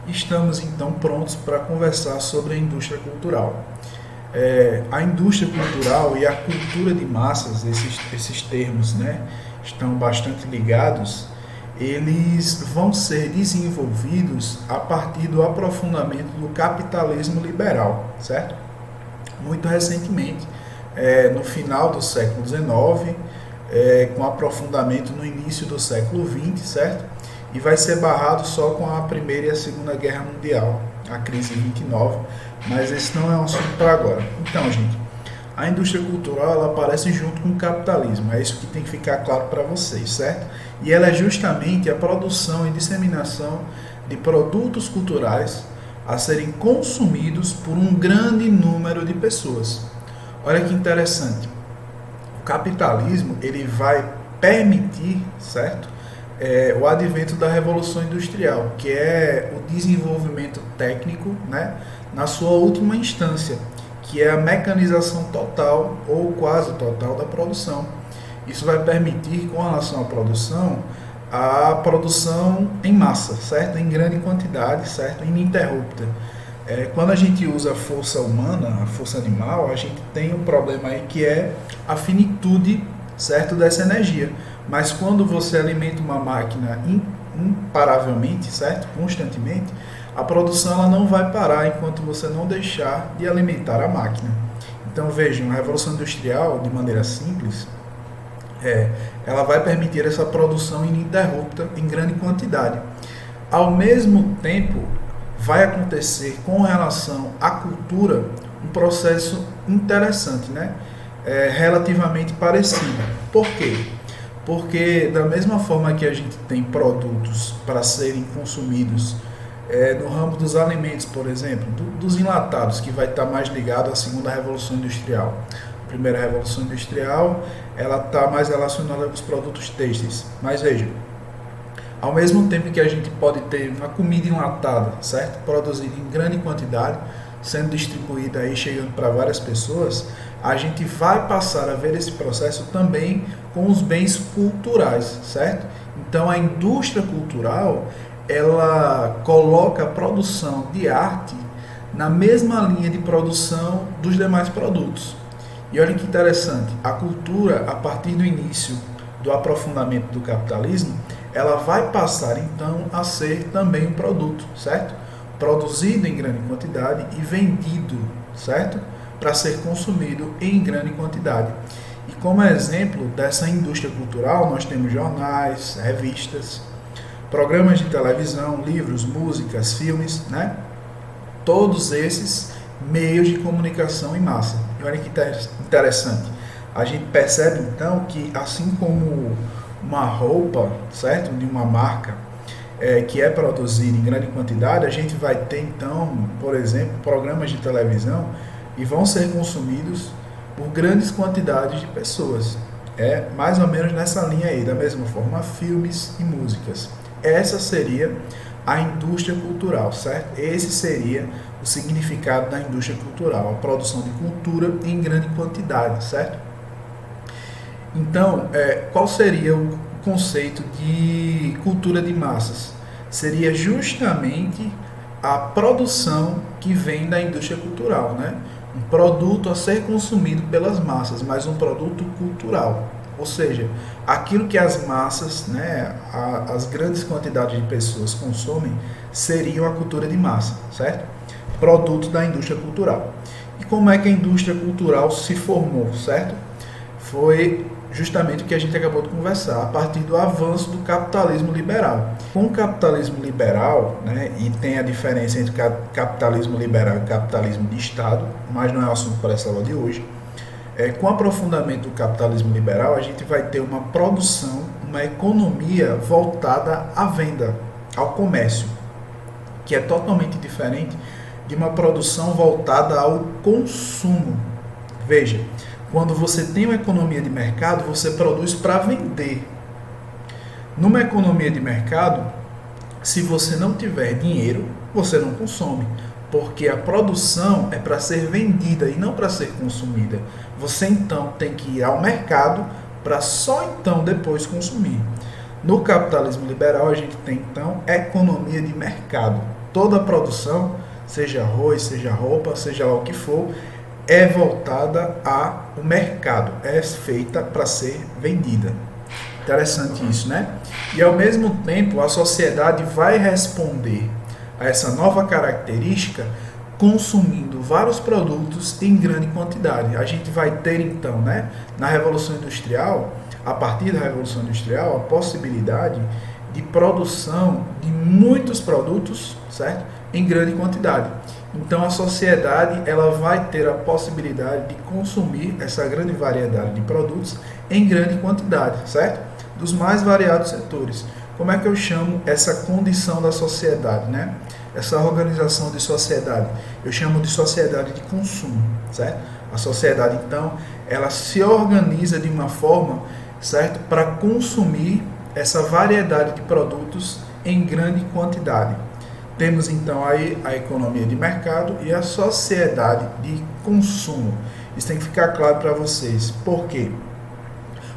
Estamos então prontos para conversar sobre a indústria cultural. A indústria cultural e a cultura de massas, esses termos, né, estão bastante ligados. Eles vão ser desenvolvidos a partir do aprofundamento do capitalismo liberal, certo? Muito recentemente, no final do século XIX, com aprofundamento no início do século XX, certo? E vai ser barrado só com a Primeira e a Segunda Guerra Mundial, a crise 29, mas esse não é um assunto para agora. Então, gente, a indústria cultural ela aparece junto com o capitalismo, é isso que tem que ficar claro para vocês, certo? E ela é justamente a produção e disseminação de produtos culturais a serem consumidos por um grande número de pessoas. Olha que interessante, o capitalismo ele vai permitir, certo? O advento da Revolução Industrial, que é o desenvolvimento técnico, né, na sua última instância, que é a mecanização total ou quase total da produção. Isso vai permitir, com relação à produção, a produção em massa, certo? Em grande quantidade, certo? Ininterrupta. Quando a gente usa a força humana, a força animal, a gente tem um problema aí que é a finitude, certo, dessa energia. Mas quando você alimenta uma máquina imparavelmente, certo, constantemente, a produção ela não vai parar enquanto você não deixar de alimentar a máquina. Então vejam, a Revolução Industrial, de maneira simples, ela vai permitir essa produção ininterrupta em grande quantidade. Ao mesmo tempo, vai acontecer com relação à cultura um processo interessante, né? Relativamente parecido. Por quê? Porque da mesma forma que a gente tem produtos para serem consumidos no ramo dos alimentos, por exemplo, dos enlatados, que vai estar mais ligado à segunda Revolução Industrial. A primeira Revolução Industrial, ela está mais relacionada com os produtos têxteis. Mas veja, ao mesmo tempo que a gente pode ter uma comida enlatada, certo? Produzida em grande quantidade, sendo distribuída aí, chegando para várias pessoas, a gente vai passar a ver esse processo também com os bens culturais, certo? Então a indústria cultural, ela coloca a produção de arte na mesma linha de produção dos demais produtos. E olha que interessante, a cultura, a partir do início do aprofundamento do capitalismo, ela vai passar então a ser também um produto, certo? Produzido em grande quantidade e vendido, certo? Para ser consumido em grande quantidade. E como exemplo dessa indústria cultural, nós temos jornais, revistas, programas de televisão, livros, músicas, filmes, né? Todos esses meios de comunicação em massa. E olha que interessante. A gente percebe então que assim como uma roupa, certo? De uma marca que é produzida em grande quantidade, a gente vai ter então, por exemplo, programas de televisão e vão ser consumidos por grandes quantidades de pessoas. É mais ou menos nessa linha aí, da mesma forma, filmes e músicas. Essa seria a indústria cultural, certo? Esse seria o significado da indústria cultural, a produção de cultura em grande quantidade, certo? Então, qual seria o conceito de cultura de massas? Seria justamente a produção que vem da indústria cultural, né? Um produto a ser consumido pelas massas, mas um produto cultural. Ou seja, aquilo que as massas, né, as grandes quantidades de pessoas consomem, seriam a cultura de massa, certo? Produto da indústria cultural. E como é que a indústria cultural se formou, certo? Foi justamente o que a gente acabou de conversar, a partir do avanço do capitalismo liberal. Com o capitalismo liberal, né, e tem a diferença entre capitalismo liberal e capitalismo de Estado, mas não é o assunto para essa aula de hoje. Com o aprofundamento do capitalismo liberal, a gente vai ter uma produção, uma economia voltada à venda, ao comércio, que é totalmente diferente de uma produção voltada ao consumo. Veja, quando você tem uma economia de mercado, você produz para vender. Numa economia de mercado, se você não tiver dinheiro, você não consome. Porque a produção é para ser vendida e não para ser consumida. Você então tem que ir ao mercado para só então depois consumir. No capitalismo liberal a gente tem então economia de mercado, toda a produção, seja arroz, seja roupa, seja lá o que for, é voltada ao mercado, é feita para ser vendida. Interessante isso, né? E ao mesmo tempo a sociedade vai responder a essa nova característica consumindo vários produtos em grande quantidade. A gente vai ter então, né, na Revolução Industrial, a partir da Revolução Industrial, a possibilidade de produção de muitos produtos, certo? Em grande quantidade. Então a sociedade ela vai ter a possibilidade de consumir essa grande variedade de produtos em grande quantidade, certo? Dos mais variados setores. Como é que eu chamo essa condição da sociedade, né? Essa organização de sociedade? Eu chamo de sociedade de consumo, certo? A sociedade, então, ela se organiza de uma forma, certo? Para consumir essa variedade de produtos em grande quantidade. Temos então aí a economia de mercado e a sociedade de consumo. Isso tem que ficar claro para vocês. Por quê?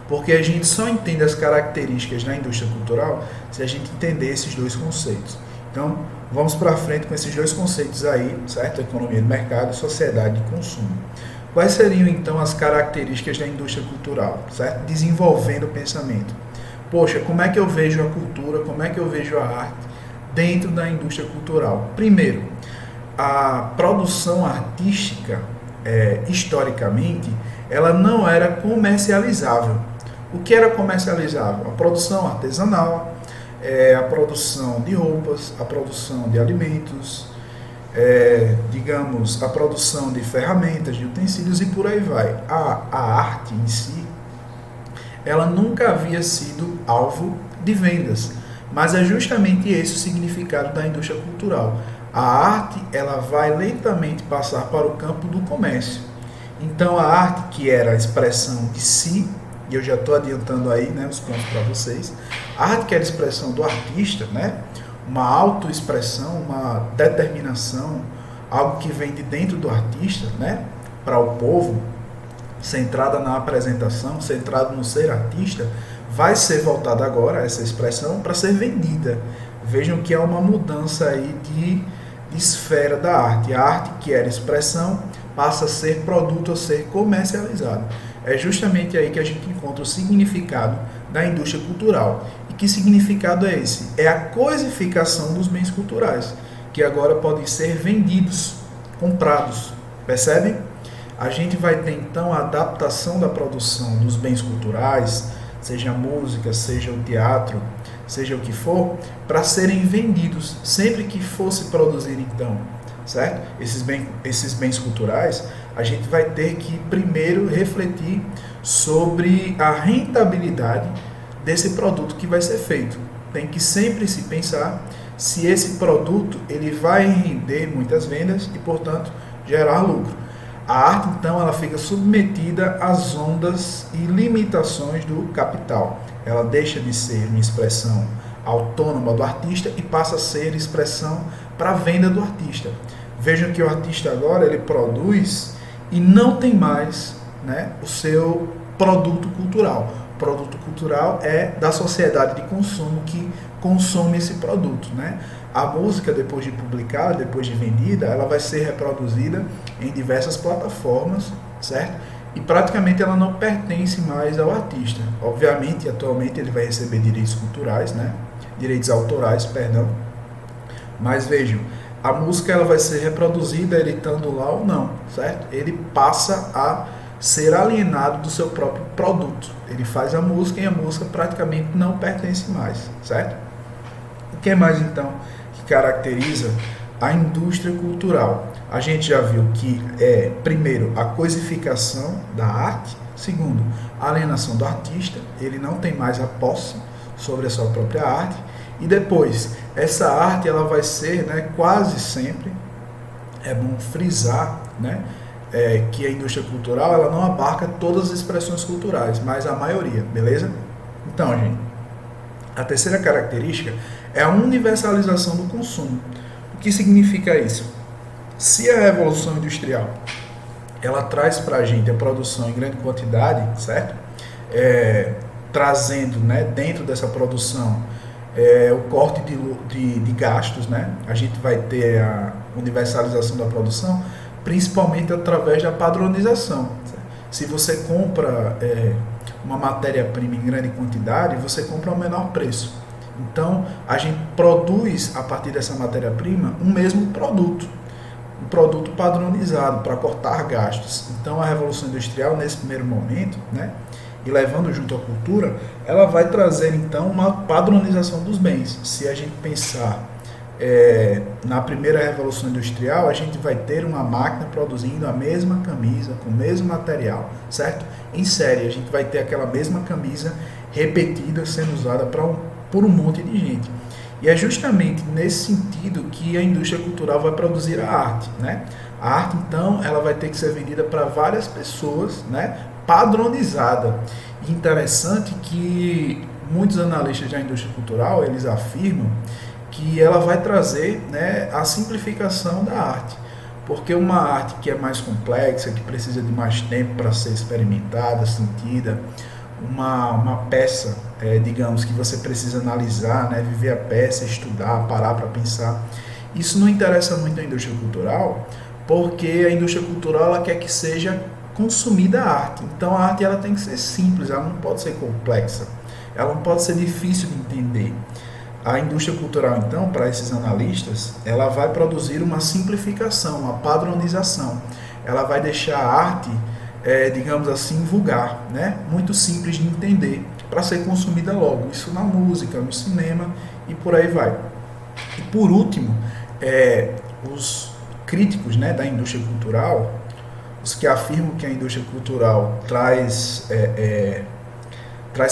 Porque a gente só entende as características da indústria cultural se a gente entender esses dois conceitos. Então, vamos para frente com esses dois conceitos aí, certo? Economia de mercado e sociedade de consumo. Quais seriam então as características da indústria cultural, certo? Desenvolvendo o pensamento. Poxa, como é que eu vejo a cultura, como é que eu vejo a arte dentro da indústria cultural? Primeiro, a produção artística, historicamente, ela não era comercializável. O que era comercializável? A produção artesanal, a produção de roupas, a produção de alimentos, digamos, a produção de ferramentas, de utensílios e por aí vai. A arte em si, ela nunca havia sido alvo de vendas, mas é justamente esse o significado da indústria cultural. A arte, ela vai lentamente passar para o campo do comércio. Então a arte, que era a expressão de si, e eu já estou adiantando aí, né, os pontos para vocês, a arte que era a expressão do artista, né, uma autoexpressão, uma determinação, algo que vem de dentro do artista, né, para o povo, centrada na apresentação, centrado no ser artista, vai ser voltada agora, essa expressão, para ser vendida. Vejam que há uma mudança aí de esfera da arte. A arte que era expressão passa a ser produto a ser comercializado. É justamente aí que a gente encontra o significado da indústria cultural. E que significado é esse? É a coisificação dos bens culturais, que agora podem ser vendidos, comprados. Percebem? A gente vai ter então a adaptação da produção dos bens culturais, seja a música, seja o teatro, seja o que for, para serem vendidos sempre que fosse produzir então, certo? Esses bens culturais, a gente vai ter que primeiro refletir sobre a rentabilidade desse produto que vai ser feito. Tem que sempre se pensar se esse produto ele vai render muitas vendas e, portanto, gerar lucro. A arte, então, ela fica submetida às ondas e limitações do capital. Ela deixa de ser uma expressão autônoma do artista e passa a ser expressão para a venda do artista. Vejam que o artista agora ele produz e não tem mais, né, o seu produto cultural. O produto cultural é da sociedade de consumo que consome esse produto, né? A música, depois de publicada, depois de vendida, ela vai ser reproduzida em diversas plataformas, certo? E praticamente ela não pertence mais ao artista. Obviamente, atualmente ele vai receber direitos culturais, né? Direitos autorais, perdão. Mas vejam, a música ela vai ser reproduzida, ele estando lá ou não, certo? Ele passa a ser alienado do seu próprio produto. Ele faz a música e a música praticamente não pertence mais, certo? O que mais então que caracteriza a indústria cultural? A gente já viu que primeiro, a coisificação da arte, segundo, a alienação do artista, ele não tem mais a posse sobre a sua própria arte, e depois, essa arte ela vai ser, né, quase sempre, é bom frisar, né, que a indústria cultural ela não abarca todas as expressões culturais, mas a maioria, beleza? Então, gente, a terceira característica é a universalização do consumo. O que significa isso? Se a Revolução Industrial ela traz para a gente a produção em grande quantidade, certo? Trazendo, né, dentro dessa produção o corte de gastos, né? A gente vai ter a universalização da produção, principalmente através da padronização. Se você compra uma matéria-prima em grande quantidade, você compra ao menor preço. Então, a gente produz, a partir dessa matéria-prima, um mesmo produto, um produto padronizado para cortar gastos. Então, a Revolução Industrial, nesse primeiro momento, né, e levando junto à cultura, ela vai trazer, então, uma padronização dos bens. Se a gente pensar na primeira Revolução Industrial, a gente vai ter uma máquina produzindo a mesma camisa, com o mesmo material, certo? Em série, a gente vai ter aquela mesma camisa repetida, sendo usada por um monte de gente. E é justamente nesse sentido que a indústria cultural vai produzir a arte, né? A arte, então, ela vai ter que ser vendida para várias pessoas, né? Padronizada. E interessante que muitos analistas da indústria cultural, eles afirmam que ela vai trazer, né, a simplificação da arte. Porque uma arte que é mais complexa, que precisa de mais tempo para ser experimentada, sentida, uma peça, digamos, que você precisa analisar, né, viver a peça, estudar, parar para pensar, isso não interessa muito à indústria cultural, porque a indústria cultural ela quer que seja consumida a arte. Então a arte ela tem que ser simples, ela não pode ser complexa, ela não pode ser difícil de entender. A indústria cultural, então, para esses analistas, ela vai produzir uma simplificação, uma padronização. Ela vai deixar a arte, digamos assim, vulgar, né? Muito simples de entender, para ser consumida logo. Isso na música, no cinema e por aí vai. E por último, os críticos, né, da indústria cultural, os que afirmam que a indústria cultural traz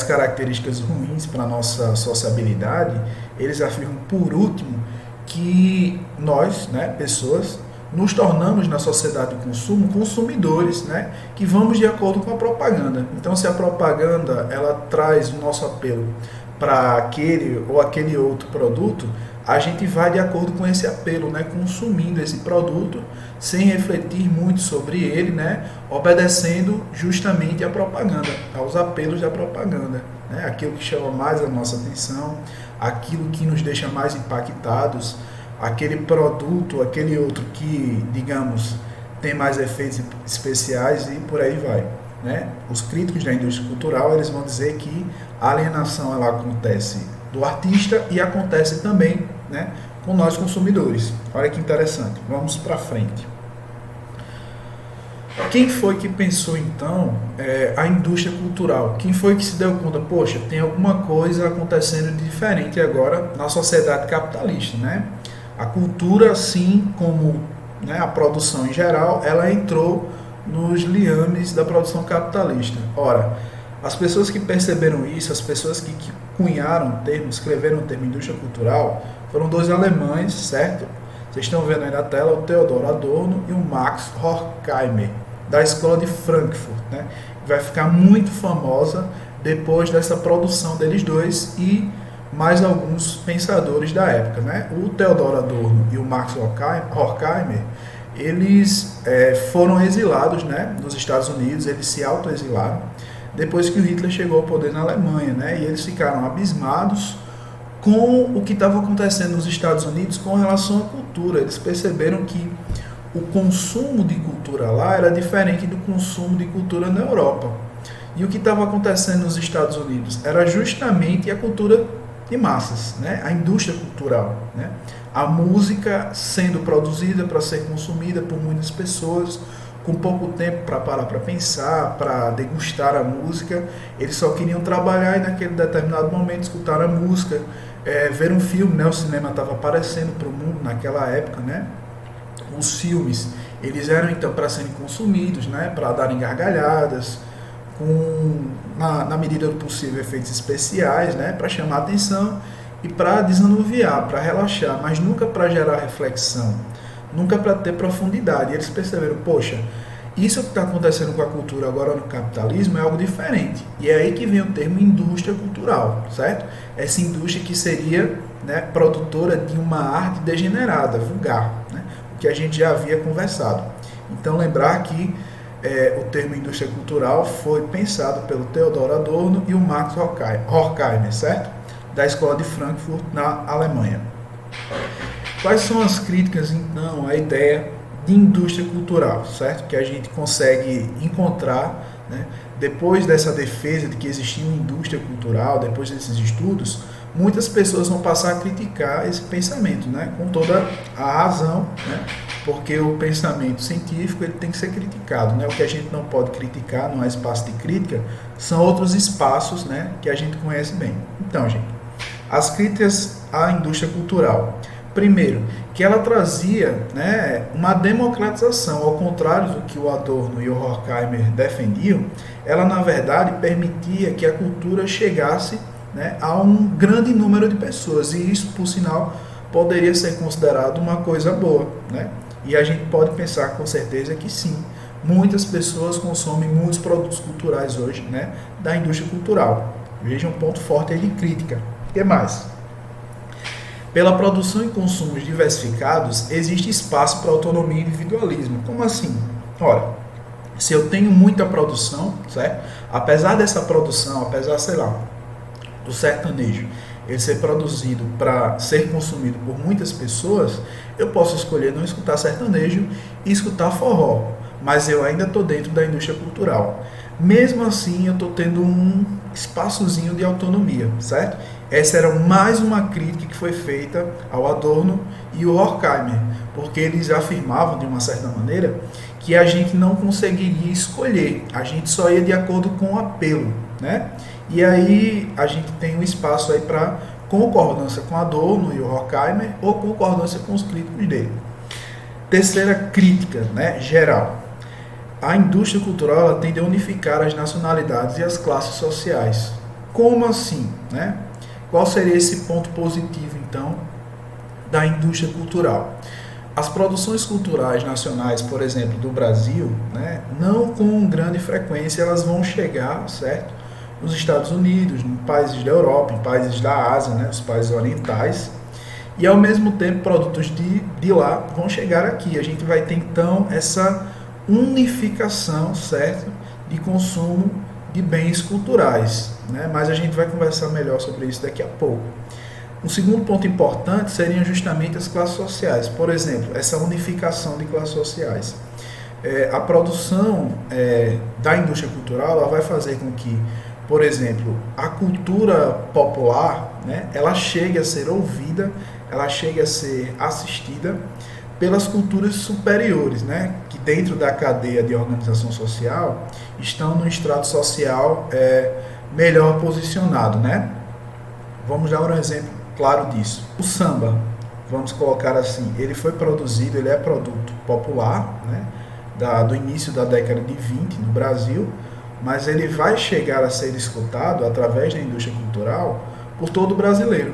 características ruins para a nossa sociabilidade, eles afirmam, por último, que nós, né, pessoas, nos tornamos na sociedade de consumo consumidores, né, que vamos de acordo com a propaganda. Então, se a propaganda ela traz o nosso apelo para aquele ou aquele outro produto, a gente vai de acordo com esse apelo, né, consumindo esse produto sem refletir muito sobre ele, né, obedecendo justamente à propaganda, aos apelos da propaganda, né, aquilo que chama mais a nossa atenção, aquilo que nos deixa mais impactados, aquele produto, aquele outro que, digamos, tem mais efeitos especiais e por aí vai, né? Os críticos da indústria cultural, eles vão dizer que a alienação ela acontece do artista e acontece também, né, com nós consumidores. Olha que interessante. Vamos para frente. Quem foi que pensou então a indústria cultural? Quem foi que se deu conta, poxa, tem alguma coisa acontecendo de diferente agora na sociedade capitalista, né? A cultura, assim como, né, a produção em geral, ela entrou nos liames da produção capitalista. Ora, as pessoas que perceberam isso, as pessoas que cunharam o termo, escreveram o termo indústria cultural, foram dois alemães, certo? Vocês estão vendo aí na tela o Theodor Adorno e o Max Horkheimer, da escola de Frankfurt, né? Vai ficar muito famosa depois dessa produção deles dois e mais alguns pensadores da época, né? O Theodor Adorno e o Max Horkheimer, eles foram exilados, né, nos Estados Unidos, eles se autoexilaram depois que o Hitler chegou ao poder na Alemanha, né? E eles ficaram abismados com o que estava acontecendo nos Estados Unidos com relação à cultura. Eles perceberam que o consumo de cultura lá era diferente do consumo de cultura na Europa. E o que estava acontecendo nos Estados Unidos era justamente a cultura de massas, né? A indústria cultural, né? A música sendo produzida para ser consumida por muitas pessoas, com pouco tempo para parar para pensar, para degustar a música. Eles só queriam trabalhar e naquele determinado momento escutar a música, ver um filme, né? O cinema estava aparecendo para o mundo naquela época, né? Os filmes, eles eram então para serem consumidos, né? Para darem gargalhadas, na medida do possível, efeitos especiais, né? Para chamar a atenção e para desanuviar, para relaxar, mas nunca para gerar reflexão, nunca para ter profundidade. E eles perceberam, poxa, isso que está acontecendo com a cultura agora no capitalismo é algo diferente. E é aí que vem o termo indústria cultural, certo? Essa indústria que seria, né, produtora de uma arte degenerada, vulgar, né? O que a gente já havia conversado. Então lembrar que o termo indústria cultural foi pensado pelo Theodor Adorno e o Max Horkheimer, certo? da Escola de Frankfurt, na Alemanha. Quais são as críticas, então, à ideia de indústria cultural, certo? Que a gente consegue encontrar, né, depois dessa defesa de que existia uma indústria cultural, depois desses estudos, muitas pessoas vão passar a criticar esse pensamento, né, com toda a razão, né, porque o pensamento científico ele tem que ser criticado, né? O que a gente não pode criticar, não há espaço de crítica, são outros espaços, né, que a gente conhece bem. Então, gente, as críticas à indústria cultural. Primeiro, que ela trazia, né, uma democratização, ao contrário do que o Adorno e o Horkheimer defendiam, ela na verdade permitia que a cultura chegasse, né, a um grande número de pessoas, e isso, por sinal, poderia ser considerado uma coisa boa, né? E a gente pode pensar com certeza que sim, muitas pessoas consomem muitos produtos culturais hoje, né, da indústria cultural. Veja um ponto forte aí de crítica. O que mais? Pela produção e consumos diversificados, existe espaço para autonomia e individualismo. Como assim? Ora, se eu tenho muita produção, certo? Apesar dessa produção, apesar, sei lá, do sertanejo, ele ser produzido para ser consumido por muitas pessoas, eu posso escolher não escutar sertanejo e escutar forró, mas eu ainda estou dentro da indústria cultural. Mesmo assim, eu estou tendo um espaçozinho de autonomia, certo? Essa era mais uma crítica que foi feita ao Adorno e ao Horkheimer, porque eles afirmavam, de uma certa maneira, que a gente não conseguiria escolher, a gente só ia de acordo com o apelo, né? E aí a gente tem um espaço aí para concordância com Adorno e o Horkheimer ou concordância com os críticos dele. Terceira crítica, né, geral. A indústria cultural ela tende a unificar as nacionalidades e as classes sociais. Como assim, né? Qual seria esse ponto positivo, então, da indústria cultural? As produções culturais nacionais, por exemplo, do Brasil, né, não com grande frequência elas vão chegar, certo, nos Estados Unidos, em países da Europa, em países da Ásia, né, os países orientais, e ao mesmo tempo produtos de lá vão chegar aqui. A gente vai ter, então, essa unificação, certo, de consumo de bens culturais, né? Mas a gente vai conversar melhor sobre isso daqui a pouco. Um segundo ponto importante seriam justamente as classes sociais. Por exemplo, essa unificação de classes sociais. A produção da indústria cultural ela vai fazer com que, por exemplo, a cultura popular, né, ela chegue a ser ouvida, ela chegue a ser assistida pelas culturas superiores, né, que dentro da cadeia de organização social estão no estrato social melhor posicionado, né? Vamos dar um exemplo claro disso. O samba, vamos colocar assim, ele foi produzido, ele é produto popular, né, do início da década de 20 no Brasil, mas ele vai chegar a ser escutado através da indústria cultural por todo brasileiro.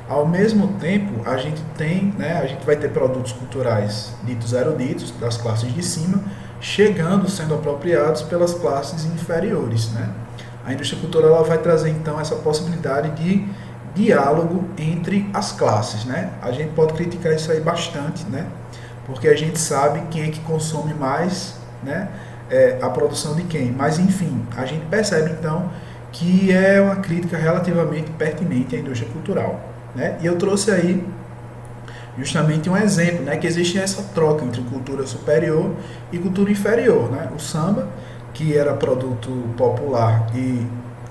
Ao mesmo tempo, a gente tem, né, a gente vai ter produtos culturais ditos eruditos, das classes de cima, chegando, sendo apropriados pelas classes inferiores, né? A indústria cultural ela vai trazer, então, essa possibilidade de diálogo entre as classes, né? A gente pode criticar isso aí bastante, né? Porque a gente sabe quem é que consome mais, né? A produção de quem. Mas, enfim, a gente percebe, então, que é uma crítica relativamente pertinente à indústria cultural, né? E eu trouxe aí justamente um exemplo, né, que existe essa troca entre cultura superior e cultura inferior, né? O samba, que era produto popular e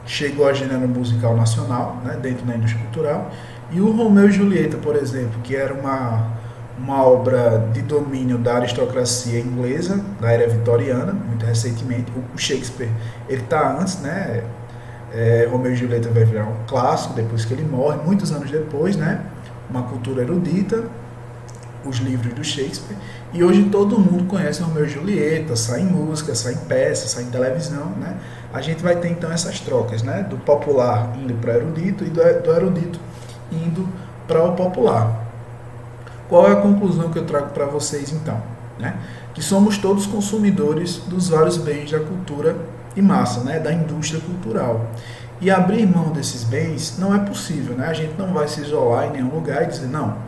chegou a gênero musical nacional, né, dentro da indústria cultural, e o Romeu e Julieta, por exemplo, que era uma obra de domínio da aristocracia inglesa, da era vitoriana, muito recentemente. O Shakespeare, ele está antes, né? Romeu e Julieta vai virar um clássico depois que ele morre, muitos anos depois, né? Uma cultura erudita, os livros do Shakespeare, e hoje todo mundo conhece Romeu e Julieta, sai em música, sai em peça, sai em televisão, né? A gente vai ter então essas trocas, né? Do popular indo para o erudito e do erudito indo para o popular. Qual é a conclusão que eu trago para vocês então, né? Que somos todos consumidores dos vários bens da cultura e massa, né? Da indústria cultural. E abrir mão desses bens não é possível, né? A gente não vai se isolar em nenhum lugar e dizer, não,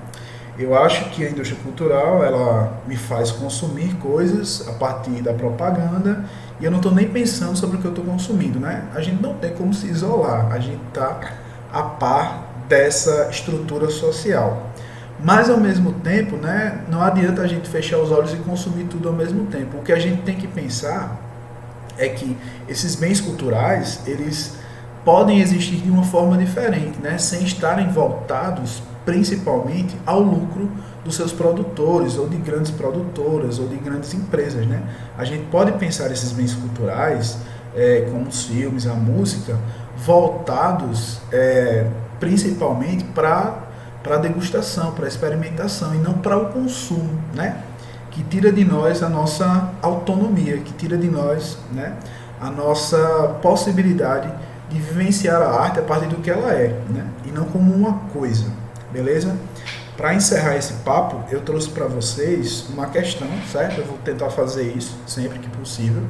eu acho que a indústria cultural ela me faz consumir coisas a partir da propaganda e eu não estou nem pensando sobre o que eu estou consumindo, né? A gente não tem como se isolar, a gente está a par dessa estrutura social. Mas, ao mesmo tempo, né, não adianta a gente fechar os olhos e consumir tudo ao mesmo tempo. O que a gente tem que pensar é que esses bens culturais, eles podem existir de uma forma diferente, né, sem estarem voltados principalmente ao lucro dos seus produtores, ou de grandes produtoras, ou de grandes empresas, né? A gente pode pensar esses bens culturais, como os filmes, a música, voltados principalmente para a degustação, para a experimentação, e não para o consumo, né? Que tira de nós a nossa autonomia, que tira de nós, né, a nossa possibilidade de vivenciar a arte a partir do que ela é, né? E não como uma coisa, beleza? Para encerrar esse papo, eu trouxe para vocês uma questão, certo? Eu vou tentar fazer isso sempre que possível,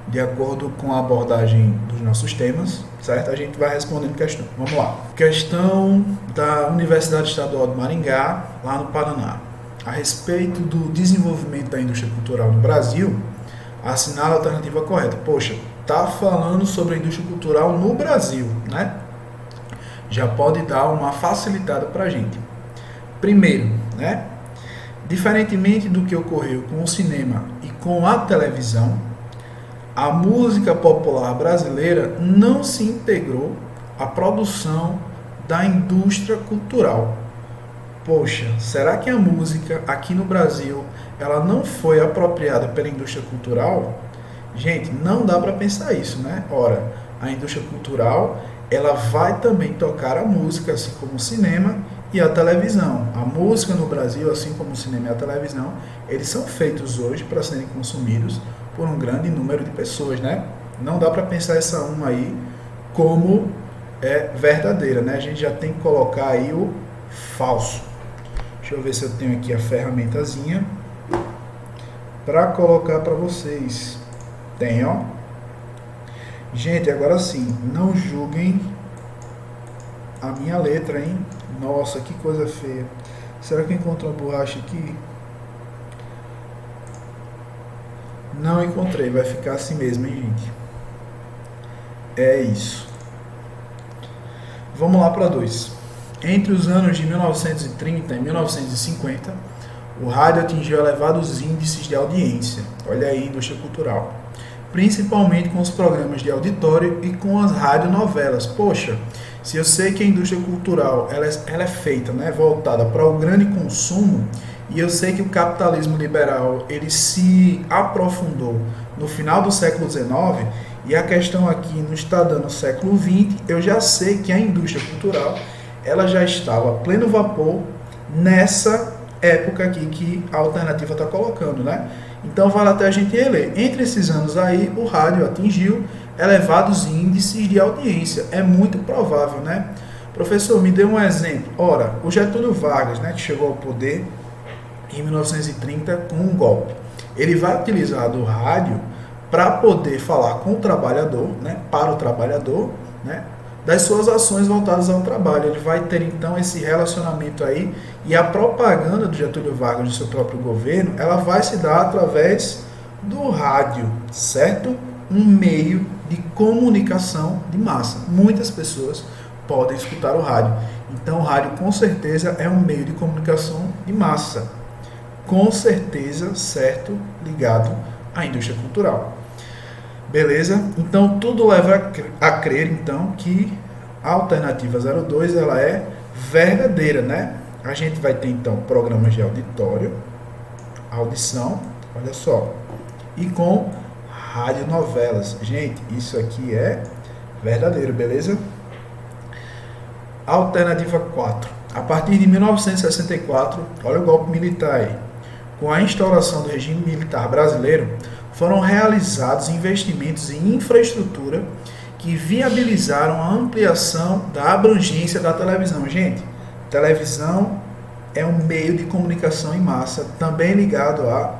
de acordo com a abordagem dos nossos temas, certo? A gente vai respondendo questão. Vamos lá. Questão da Universidade Estadual de Maringá, lá no Paraná. A respeito do desenvolvimento da indústria cultural no Brasil, assinala a alternativa correta. Poxa, tá falando sobre a indústria cultural no Brasil, né? Já pode dar uma facilitada para a gente. Primeiro, né? Diferentemente do que ocorreu com o cinema e com a televisão, a música popular brasileira não se integrou à produção da indústria cultural. Poxa, será que a música aqui no Brasil ela não foi apropriada pela indústria cultural? Gente, não dá para pensar isso, né? Ora, a indústria cultural ela vai também tocar a música, assim como o cinema e a televisão. A música no Brasil, assim como o cinema e a televisão, eles são feitos hoje para serem consumidos por um grande número de pessoas, né? Não dá para pensar essa uma aí como verdadeira, né? A gente já tem que colocar aí o falso. Deixa eu ver se eu tenho aqui a ferramentazinha para colocar para vocês. Tem, ó. Gente, agora sim, não julguem a minha letra, hein? Nossa, que coisa feia. Será que eu encontro uma borracha aqui? Não encontrei, vai ficar assim mesmo, hein, gente? É isso. Vamos lá para 2. Entre os anos de 1930 e 1950, o rádio atingiu elevados índices de audiência. Olha aí, indústria cultural. Principalmente com os programas de auditório e com as radionovelas. Poxa, se eu sei que a indústria cultural ela é feita, né, voltada para o grande consumo, e eu sei que o capitalismo liberal ele se aprofundou no final do século XIX, e a questão aqui no está dando século XX, eu já sei que a indústria cultural ela já estava a pleno vapor nessa época aqui que a alternativa está colocando, né? Então vale até a gente reler. Entre esses anos aí, o rádio atingiu elevados índices de audiência. É muito provável, né? Professor, me dê um exemplo. Ora, o Getúlio Vargas, né, que chegou ao poder em 1930 com um golpe. Ele vai utilizar do rádio para poder falar com o trabalhador, né, para o trabalhador, né, das suas ações voltadas ao trabalho. Ele vai ter então esse relacionamento aí, e a propaganda do Getúlio Vargas do seu próprio governo, ela vai se dar através do rádio, certo? Um meio de comunicação de massa. Muitas pessoas podem escutar o rádio. Então o rádio com certeza é um meio de comunicação de massa. Com certeza, certo, ligado à indústria cultural. Beleza? Então tudo leva a crer então que a alternativa 02 ela é verdadeira, né? A gente vai ter então programas de auditório, audição, olha só, e com radionovelas. Gente, isso aqui é verdadeiro, beleza? Alternativa 4. A partir de 1964, olha o golpe militar aí. Com a instauração do regime militar brasileiro, foram realizados investimentos em infraestrutura que viabilizaram a ampliação da abrangência da televisão. Gente, televisão é um meio de comunicação em massa, também ligado à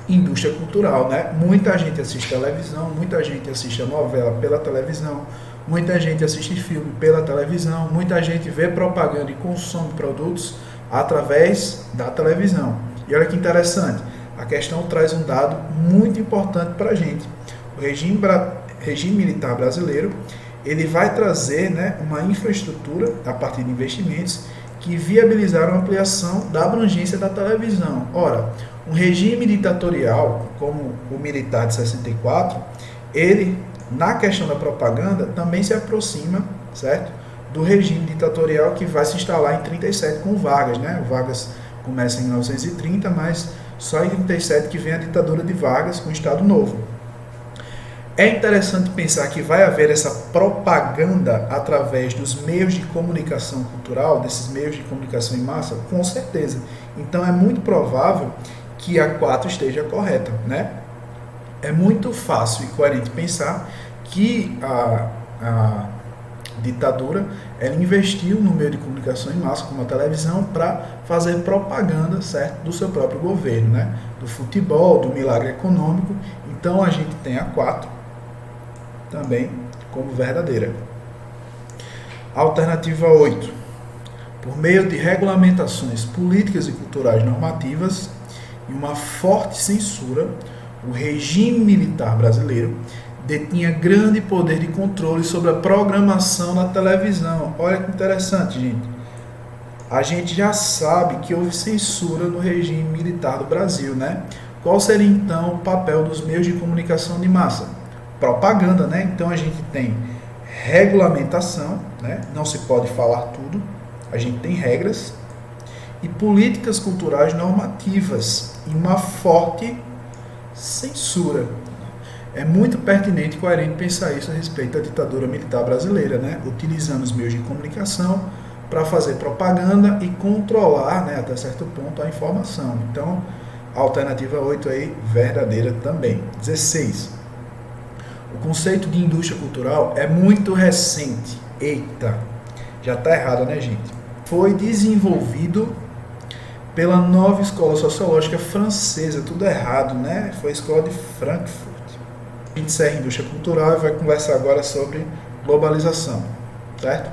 indústria cultural, né? Muita gente assiste televisão, muita gente assiste a novela pela televisão, muita gente assiste filme pela televisão, muita gente vê propaganda e consome produtos através da televisão. E olha que interessante, a questão traz um dado muito importante para a gente. O regime militar brasileiro, ele vai trazer, né, uma infraestrutura a partir de investimentos que viabilizaram a ampliação da abrangência da televisão. Ora, um regime ditatorial como o militar de 64, ele, na questão da propaganda, também se aproxima, certo, do regime ditatorial que vai se instalar em 37 com Vargas, né? O Vargas começa em 1930, mas só em 37 que vem a ditadura de Vargas com o Estado Novo. É interessante pensar que vai haver essa propaganda através dos meios de comunicação cultural, desses meios de comunicação em massa? Com certeza. Então é muito provável que a 4 esteja correta, né? É muito fácil e coerente pensar que a ditadura ela investiu no meio de comunicação em massa, como a televisão, para fazer propaganda, certo, do seu próprio governo, né? Do futebol, do milagre econômico. Então a gente tem a 4 também como verdadeira. Alternativa 8. Por meio de regulamentações políticas e culturais normativas e uma forte censura, o regime militar brasileiro detinha grande poder de controle sobre a programação na televisão. Olha que interessante, gente. A gente já sabe que houve censura no regime militar do Brasil, né? Qual seria então o papel dos meios de comunicação de massa? Propaganda, né? Então a gente tem regulamentação, né? Não se pode falar tudo, a gente tem regras e políticas culturais normativas e uma forte censura. É muito pertinente e coerente pensar isso a respeito da ditadura militar brasileira, né? Utilizando os meios de comunicação para fazer propaganda e controlar, né, até certo ponto, a informação. Então, a alternativa 8 aí, verdadeira também. 16. O conceito de indústria cultural é muito recente. Eita, já está errado, né, gente? Foi desenvolvido pela nova escola sociológica francesa. Tudo errado, né? Foi a escola de Frankfurt. A gente encerra a indústria cultural e vai conversar agora sobre globalização, certo?